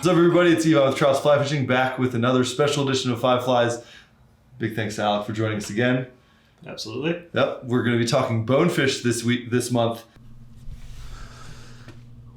What's up, everybody? It's Ivan with Trout's Fly Fishing, back with another special edition of Five Flies. Big thanks to Alec for joining us again. Absolutely. Yep, we're going to be talking bonefish this month.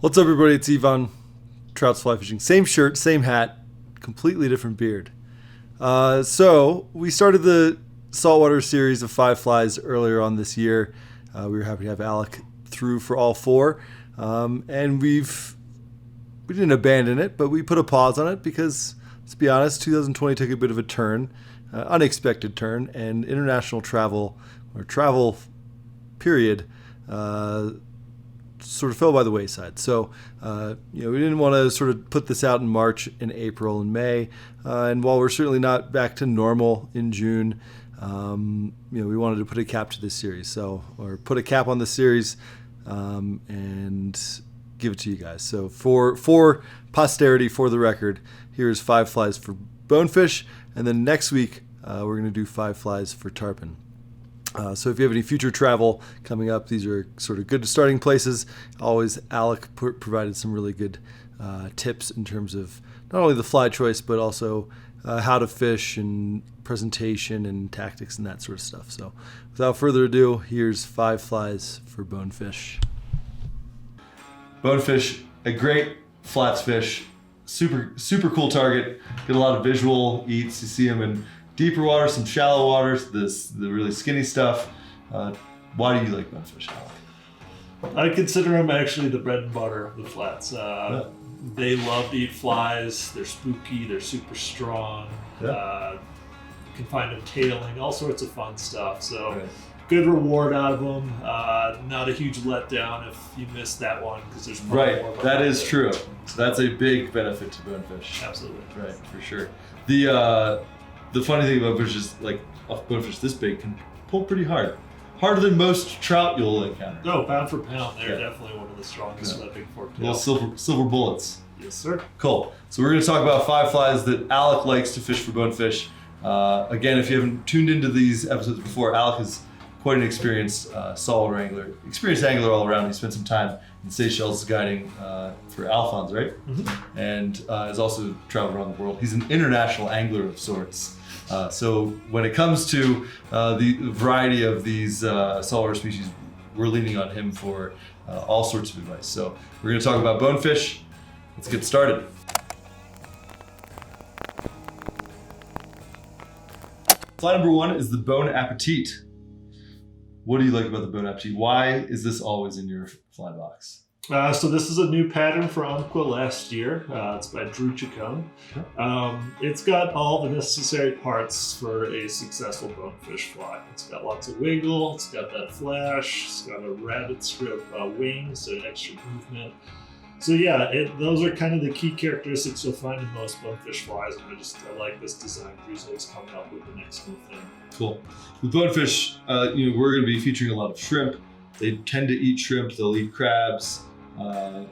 What's up, everybody? It's Ivan, Trout's Fly Fishing. Same shirt, same hat, completely different beard. So we started the saltwater series of Five Flies earlier on this year. We were happy to have Alec through for all four, and we didn't abandon it, but we put a pause on it because, let's be honest, 2020 took a bit of a turn, unexpected turn, and international travel period sort of fell by the wayside. So, we didn't want to sort of put this out in March and April and May, and while we're certainly not back to normal in June, we wanted to put a cap to this series, or put a cap on the series, and give it to you guys. So for posterity, for the record, here's Five Flies for bonefish, and then next week we're going to do Five Flies for tarpon. So if you have any future travel coming up, these are sort of good starting places. Always Alec provided some really good tips in terms of not only the fly choice, but also how to fish and presentation and tactics and that sort of stuff. So without further ado, here's Five Flies for bonefish. Bonefish, a great flats fish, super cool target. Get a lot of visual eats. You see them in deeper water, some shallow waters, the really skinny stuff. Why do you like bonefish, Alec? I consider them actually the bread and butter of the flats. They love to eat flies. They're spooky. They're super strong. Yeah. You can find them tailing, all sorts of fun stuff. So Right. Good reward out of them. Not a huge letdown if you missed that one because there's probably more. Right, that is true. So that's a big benefit to bonefish. Absolutely. Right, for sure. The funny thing about bonefish is, like, a bonefish this big can pull pretty hard. Harder than most trout you'll encounter. No, pound for pound, they're Yeah. definitely one of the strongest with that big fork Little tail. silver bullets. Yes, sir. Cool. So we're going to talk about five flies that Alec likes to fish for bonefish. Again, if you haven't tuned into these episodes before, Alec is quite an experienced saltwater angler, experienced angler all around. He spent some time in Seychelles guiding for Alphons, right? Mm-hmm. And has also traveled around the world. He's an international angler of sorts. So when it comes to the variety of these saltwater species, we're leaning on him for all sorts of advice. So we're going to talk about bonefish. Let's get started. Fly number one is the Bon Appetit. What do you like about the Bon Appetit? Why is this always in your fly box? So this is a new pattern for Umpqua last year. It's by Drew Chacon. It's got all the necessary parts for a successful bonefish fly. It's got lots of wiggle, it's got that flash, it's got a rabbit strip wing, so extra movement. So yeah, those are kind of the key characteristics you'll find in most bonefish flies, and I like this design Drew's always coming up with the next new thing. Cool. With bonefish, we're going to be featuring a lot of shrimp. They tend to eat shrimp. They'll eat crabs,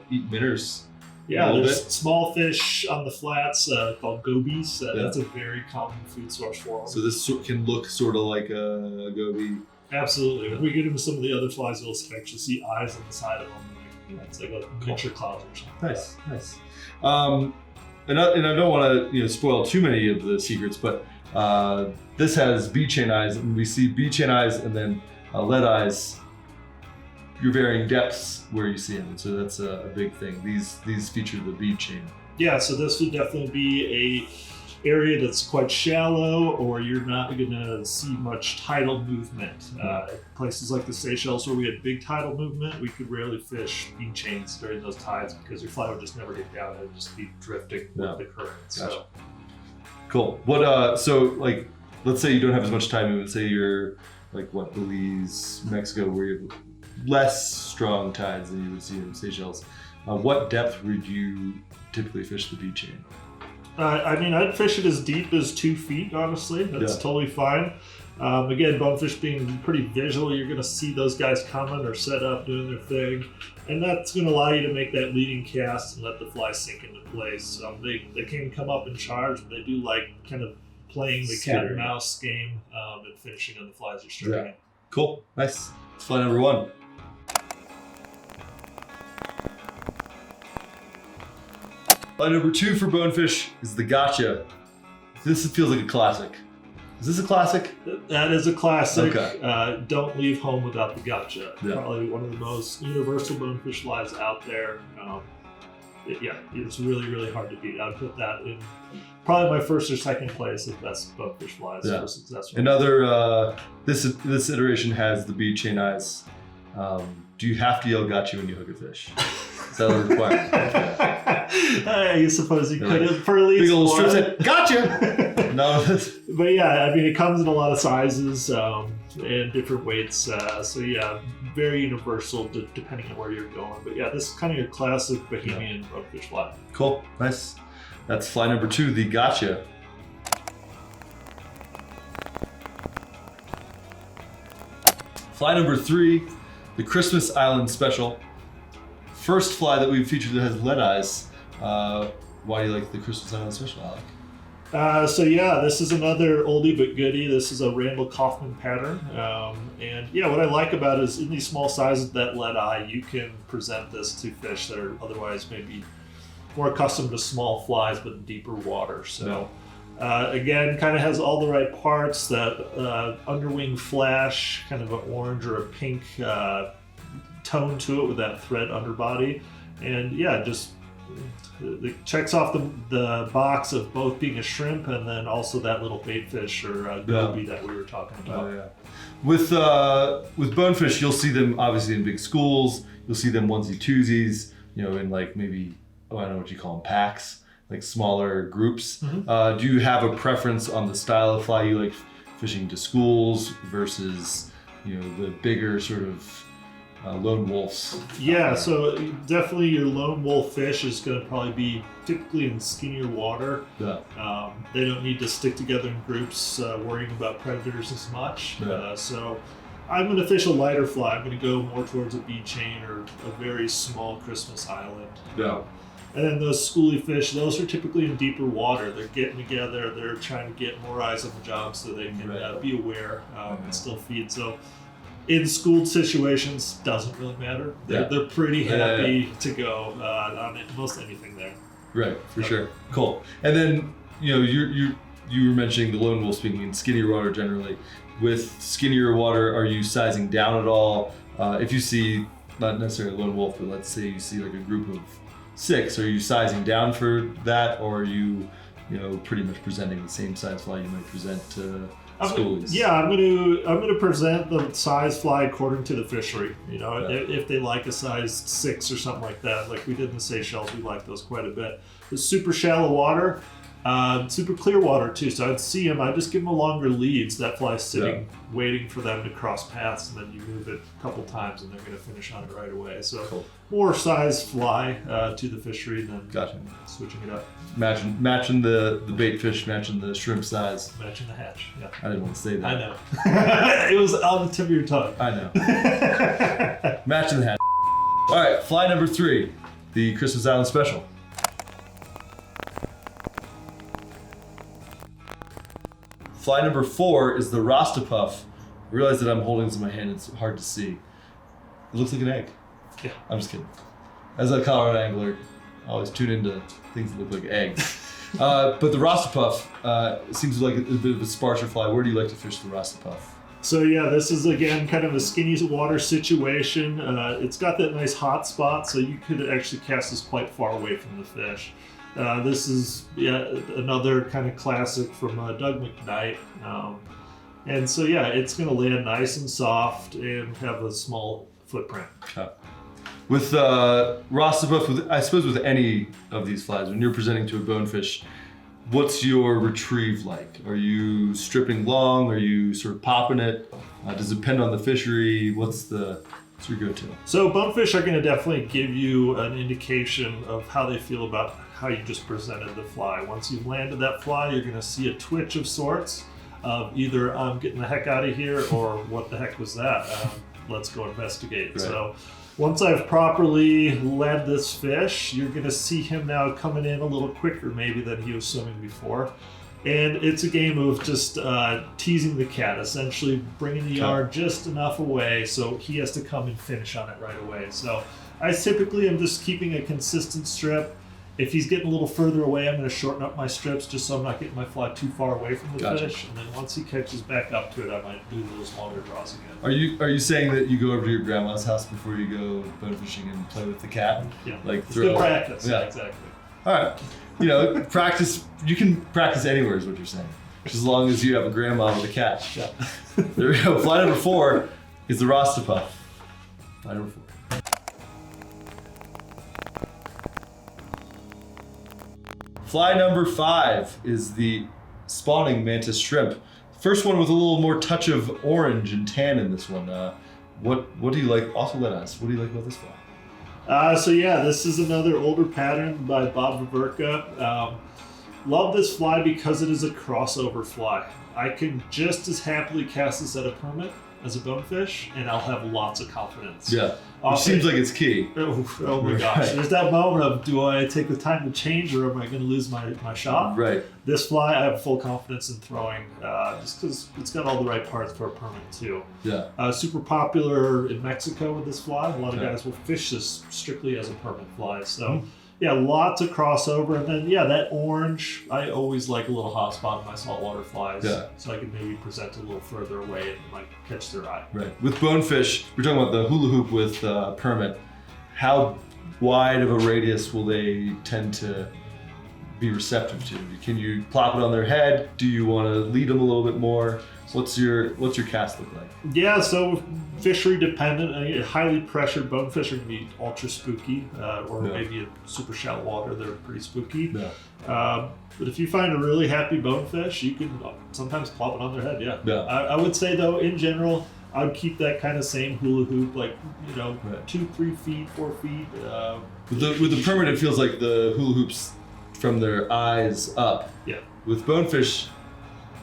eat minnows. Yeah, there's small fish on the flats called gobies. That's a very common food source for them. So this can look sort of like a goby. Absolutely. When we get into some of the other flies, you'll actually see eyes on the side of them. It's like a miniature cloud or something. Nice. And I don't want to spoil too many of the secrets, but this has bead chain eyes, and we see bead chain eyes and then lead eyes. You're varying depths where you see them, and so that's a big thing. These feature the bead chain. Yeah, so this would definitely be a area that's quite shallow, or you're not going to see much tidal movement. Places like the Seychelles where we had big tidal movement, we could rarely fish bead chains during those tides because your fly would just never get down. It would just be drifting with the current. Gotcha. So. Cool. What? So like, let's say you don't have as much time movement. Say you're like Belize, Mexico, where you have less strong tides than you would see in Seychelles. What depth would you typically fish the bead chain? I'd fish it as deep as 2 feet, honestly. That's totally fine. Again, bonefish being pretty visual, you're going to see those guys coming or set up doing their thing. And that's going to allow you to make that leading cast and let the fly sink into place. They can come up and charge, but they do like kind of playing the cat and mouse game and finishing on the flies you're striking. Yeah. Cool. Nice. That's fly number one. Fly number 2 for Bonefish is the gotcha. This feels like a classic. Is this a classic? That is a classic. Okay. Don't leave home without the gotcha. Yeah. Probably one of the most universal bonefish flies out there. It's really, really hard to beat. I'd put that in probably my first or second place of best bonefish flies for successful. Another, this iteration has the bead chain eyes. Do you have to yell gotcha when you hook a fish? Is that a requirement? I suppose you could have for at big least old one. strip said, gotcha! No. But yeah, I mean, it comes in a lot of sizes and different weights. So yeah, very universal depending on where you're going. But yeah, this is kind of your classic Bohemian bonefish fly. Cool, nice. That's fly number 2, the gotcha. Fly number 3, the Christmas Island Special. First fly that we've featured that has lead eyes. Why do you like the Christmas Island Special, Alec? So yeah, this is another oldie but goodie. This is a Randall Kaufman pattern. And yeah, what I like about it is in these small sizes, that lead eye, you can present this to fish that are otherwise maybe more accustomed to small flies but in deeper water. So again, kind of has all the right parts, that underwing flash, kind of an orange or a pink tone to it with that thread underbody. And yeah, just it checks off the box of both being a shrimp and then also that little bait fish or goby that we were talking about. Oh, yeah. With bonefish, you'll see them obviously in big schools. You'll see them onesie twosies, in like maybe, I don't know what you call them, packs, like smaller groups. Mm-hmm. Do you have a preference on the style of fly you like fishing to schools versus, the bigger sort of lone wolves? Yeah, so definitely your lone wolf fish is going to probably be typically in skinnier water. Yeah. They don't need to stick together in groups worrying about predators as much. Yeah. So I'm going to fish a lighter fly. I'm going to go more towards a bead chain or a very small Christmas Island. Yeah. And then those schoolie fish, those are typically in deeper water. They're getting together. They're trying to get more eyes on the job so they can be aware and still feed. So in schooled situations, doesn't really matter. They're pretty happy to go on most anything there. Right, for sure. Cool. And then you were mentioning the lone wolves being in skinnier water generally. With skinnier water, are you sizing down at all? If you see not necessarily a lone wolf, but let's say you see like a group of 6, are you sizing down for that, or are you pretty much presenting the same size fly you might present to schoolies? I'm gonna present the size fly according to the fishery. If they like a size 6 or something like that, like we did in the Seychelles, we like those quite a bit. The super shallow water, super clear water too. So I'd see them, I'd just give them a longer leads. That fly's sitting, waiting for them to cross paths, and then you move it a couple times, and they're gonna finish on it right away. So more size fly to the fishery than switching it up. Matching the bait fish, matching the shrimp size. Matching the hatch, yeah. I didn't want to say that. I know. It was on the tip of your tongue. I know. Matching the hatch. All right, fly number 3, the Christmas Island Special. Fly number 4 is the Rasta Puff. I realize that I'm holding this in my hand. It's hard to see. It looks like an egg. Yeah. I'm just kidding. As a Colorado angler, I always tune into things that look like eggs. But the Rasta Puff seems like a bit of a sparser fly. Where do you like to fish the Rasta Puff? So yeah, this is again kind of a skinny water situation. It's got that nice hot spot, so you could actually cast this quite far away from the fish. This is another kind of classic from Doug McKnight. And so yeah, it's going to land nice and soft and have a small footprint. With Rasta Puff, I suppose with any of these flies, when you're presenting to a bonefish, what's your retrieve like? Are you stripping long? Are you sort of popping it? Does it depend on the fishery? What's your go-to? So bonefish are going to definitely give you an indication of how they feel about how you just presented the fly. Once you've landed that fly, you're going to see a twitch of sorts of either I'm getting the heck out of here or what the heck was that? Let's go investigate. Right. So once I've properly led this fish, you're going to see him now coming in a little quicker maybe than he was swimming before. And it's a game of just teasing the cat, essentially bringing the yarn just enough away so he has to come and finish on it right away. So I typically am just keeping a consistent strip, If he's getting a little further away, I'm going to shorten up my strips just so I'm not getting my fly too far away from the fish. And then once he catches back up to it, I might do those longer draws again. Are you saying that you go over to your grandma's house before you go bone fishing and play with the cat? Yeah, like it's good practice. Yeah, exactly. All right, you know, practice. You can practice anywhere, is what you're saying, just as long as you have a grandma with a cat. Yeah. There we go. Fly number 4 is the Rasta Puff. Fly number 4. Fly number 5 is the spawning mantis shrimp. First one with a little more touch of orange and tan in this one. What do you like? Also let us. What do you like about this fly? So yeah, this is another older pattern by Bob Viverka. Love this fly because it is a crossover fly. I can just as happily cast this at a permit as a bonefish, and I'll have lots of confidence. Yeah, which seems like it's key. Oh my gosh. Right. There's that moment of, do I take the time to change or am I going to lose my shot? Right. This fly, I have full confidence in throwing, just because it's got all the right parts for a permit too. Yeah. Super popular in Mexico with this fly. A lot of guys will fish this strictly as a permit fly. So yeah, lots of crossover. And then yeah, that orange, I always like a little hot spot in my saltwater flies. Yeah. So I can maybe present a little further away and might catch their eye. Right. With bonefish, we're talking about the hula hoop with permit. How wide of a radius will they tend to be receptive to? Can you plop it on their head? Do you want to lead them a little bit more? What's your cast look like? Yeah, so fishery dependent. Highly pressured bonefish are going to be ultra spooky, or maybe in super shallow water, they're pretty spooky. Yeah. But if you find a really happy bonefish, you can sometimes plop it on their head. Yeah. Yeah. I would say though, in general, I would keep that kind of same hula hoop, like 2, 3 feet, 4 feet. With the permit, it feels like the hula hoops from their eyes up. Yeah. With bonefish,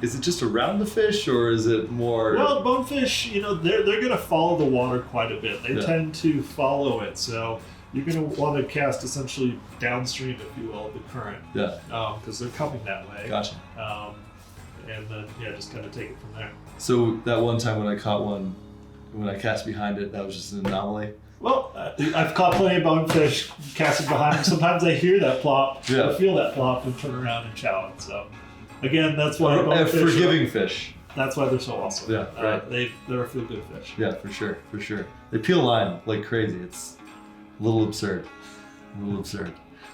is it just around the fish or is it more? Well, bonefish, they're going to follow the water quite a bit. They tend to follow it, so you're going to want to cast essentially downstream, if you will, of the current. Yeah. Because they're coming that way. Gotcha. And then just kind of take it from there. So that one time when I caught one, when I cast behind it, that was just an anomaly. Well, I've caught plenty of bonefish casting behind them. Sometimes I hear that plop, I feel that plop, and turn around and chow it. So, again, that's why bonefish forgiving fish. That's why they're so awesome. Yeah, right. They're a feel-good fish. Yeah, for sure. They peel line like crazy. It's a little absurd.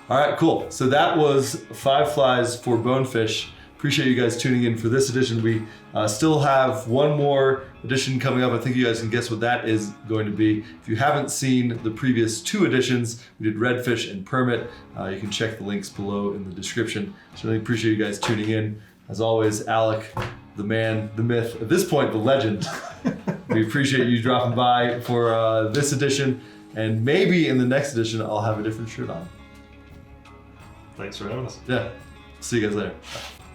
All right, cool. So that was 5 flies for bonefish. Appreciate you guys tuning in for this edition. We still have one more edition coming up. I think you guys can guess what that is going to be. If you haven't seen the previous 2 editions, we did Redfish and Permit. You can check the links below in the description. Certainly appreciate you guys tuning in. As always, Alec, the man, the myth, at this point, the legend. We appreciate you dropping by for this edition. And maybe in the next edition, I'll have a different shirt on. Thanks for having us. Yeah. See you guys later. Bye.